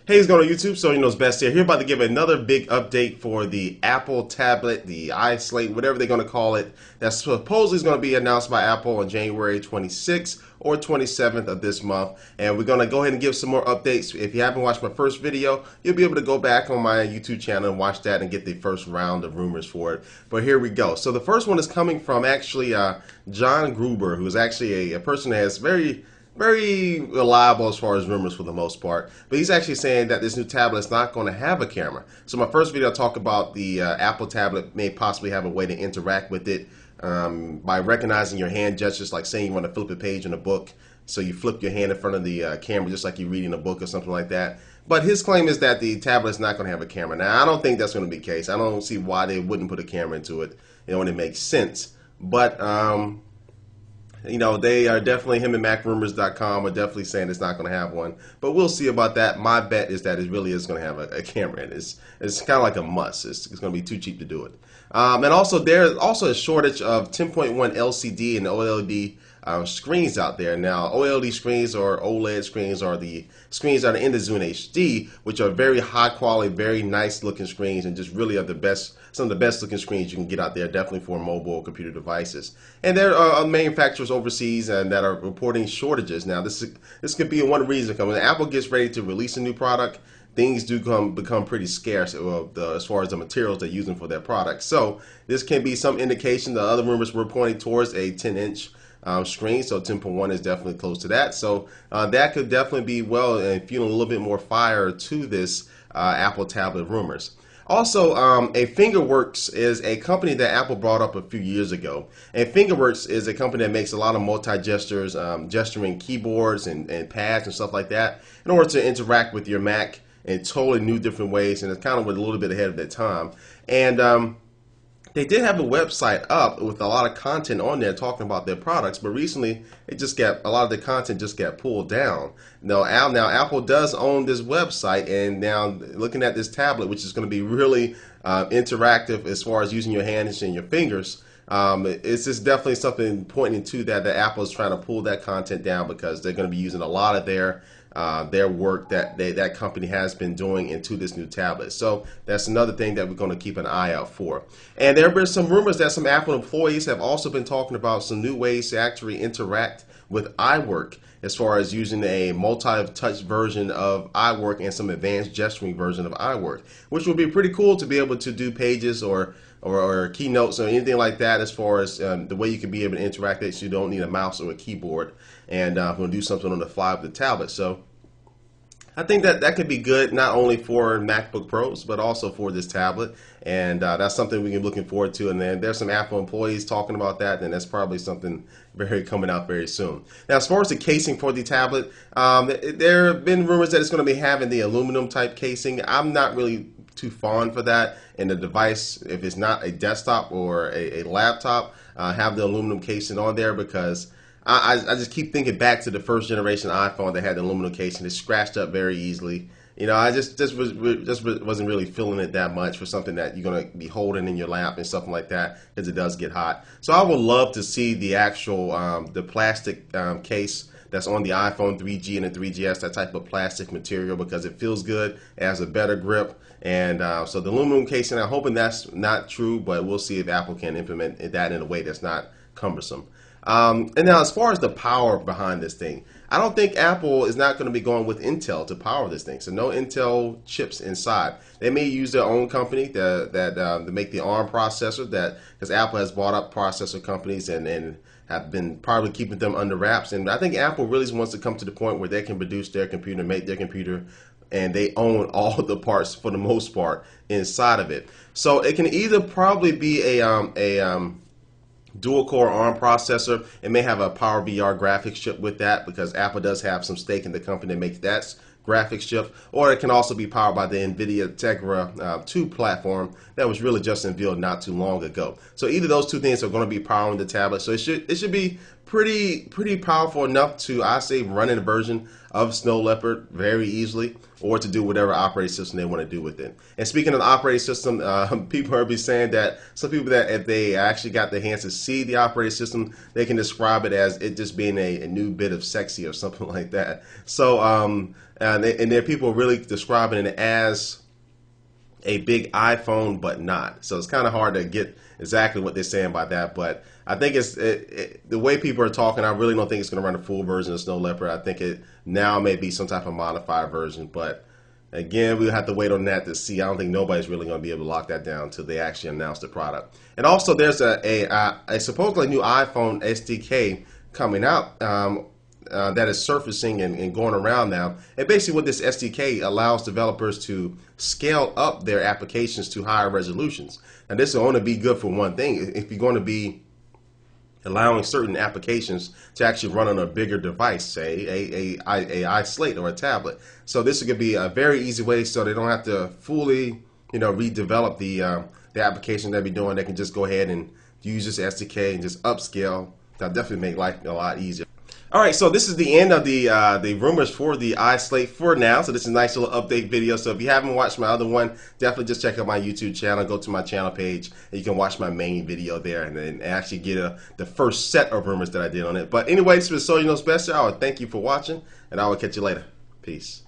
Hey, what's going on YouTube? So you know it's best here. Here about to give another big update for the Apple tablet, the iSlate, whatever they're going to call it. That supposedly is going to be announced by Apple on January 26th or 27th of this month. And we're going to go ahead and give some more updates. If you haven't watched my first video, you'll be able to go back on my YouTube channel and watch that and get the first round of rumors for it. But here we go. So the first one is coming from actually John Gruber, who is actually a person that has very reliable as far as rumors for the most part, but he's actually saying that this new tablet is not going to have a camera. So my first video I talk about the Apple tablet may possibly have a way to interact with it by recognizing your hand gestures, like saying you want to flip a page in a book, so you flip your hand in front of the camera just like you're reading a book or something like that. But his claim is that the tablet is not going to have a camera. Now I don't think that's going to be the case. I don't see why they wouldn't put a camera into it. It only makes sense. But you know, they are definitely, him and MacRumors.com are definitely saying it's not going to have one. But we'll see about that. My bet is that it really is going to have a camera. It's kind of like a must. It's going to be too cheap to do it. And also, there's also a shortage of 10.1 LCD and OLED screens out there. Now, OLED screens or OLED screens are the screens that are in the Zoom HD, which are very high quality, very nice looking screens, and just really are the best, some of the best looking screens you can get out there, definitely for mobile computer devices. And there are manufacturers overseas and that are reporting shortages. Now, this could be one reason. When Apple gets ready to release a new product, things do become pretty scarce as far as the materials they're using for their products. So this can be some indication. The other rumors were pointing towards a 10-inch screen, so 10.1 is definitely close to that. So that could definitely be and fueling a little bit more fire to this Apple tablet rumors. Also, a Fingerworks is a company that Apple brought up a few years ago. And Fingerworks is a company that makes a lot of multi-gestures, gesturing keyboards and pads and stuff like that in order to interact with your Mac in totally new, different ways. And it's kind of a little bit ahead of their time. And they did have a website up with a lot of content on there talking about their products, but recently a lot of the content just got pulled down. Now Apple does own this website, and now looking at this tablet, which is going to be really interactive as far as using your hands and your fingers, it's just definitely something pointing to that Apple is trying to pull that content down because they're going to be using a lot of their work that company has been doing into this new tablet. So that's another thing that we're going to keep an eye out for. And there have been some rumors that some Apple employees have also been talking about some new ways to actually interact with iWork, as far as using a multi-touch version of iWork and some advanced gesturing version of iWork, which would be pretty cool to be able to do pages or keynotes or anything like that, as far as the way you can be able to interact it, so you don't need a mouse or a keyboard, and we're going to do something on the fly with the tablet. So I think that could be good, not only for MacBook Pros, but also for this tablet. And that's something we're looking forward to. And then there's some Apple employees talking about that, and that's probably something coming out very soon. Now, as far as the casing for the tablet, there have been rumors that it's going to be having the aluminum type casing. I'm not really too fond for that. And the device, if it's not a desktop or a laptop, have the aluminum casing on there, because I just keep thinking back to the first generation iPhone that had the aluminum casing. It scratched up very easily. You know, I just wasn't really feeling it that much for something that you're going to be holding in your lap and something like that, because it does get hot. So I would love to see the actual the plastic case that's on the iPhone 3G and the 3GS, that type of plastic material, because it feels good, it has a better grip. And so the aluminum casing, I'm hoping that's not true, but we'll see if Apple can implement that in a way that's not cumbersome. And now, as far as the power behind this thing, I don't think Apple is not going to be going with Intel to power this thing. So no Intel chips inside. They may use their own company to make the ARM processor, because Apple has bought up processor companies and have been probably keeping them under wraps. And I think Apple really wants to come to the point where they can produce their computer, make their computer, and they own all the parts for the most part inside of it. So it can either probably be a dual-core ARM processor. It may have a PowerVR graphics chip with that, because Apple does have some stake in the company that makes that graphics chip. Or it can also be powered by the NVIDIA Tegra 2 platform that was really just unveiled not too long ago. So either those two things are going to be powering the tablet. So it should be pretty powerful enough to, I say, run in a version of Snow Leopard very easily, or to do whatever operating system they want to do with it. And speaking of the operating system, people are be saying that some people, that if they actually got their hands to see the operating system, they can describe it as it just being a new bit of sexy or something like that. So and there are people really describing it as a big iPhone, but not. So it's kind of hard to get exactly what they're saying by that. But I think the way people are talking, I really don't think it's going to run a full version of Snow Leopard. I think it now may be some type of modified version. But again, we'll have to wait on that to see. I don't think nobody's really going to be able to lock that down until they actually announce the product. And also, there's a supposedly new iPhone SDK coming out. That is surfacing and going around now. And basically what this SDK allows developers to scale up their applications to higher resolutions. And this will only be good for one thing. If you're going to be allowing certain applications to actually run on a bigger device, say a iSlate or a tablet. So this could be a very easy way, so they don't have to fully, redevelop the application they'll be doing. They can just go ahead and use this SDK and just upscale. That'll definitely make life a lot easier. All right, so this is the end of the rumors for the iSlate for now. So this is a nice little update video. So if you haven't watched my other one, definitely just check out my YouTube channel. Go to my channel page, and you can watch my main video there, and actually get the first set of rumors that I did on it. But anyway, this was So You Know's Best. I would thank you for watching, and I will catch you later. Peace.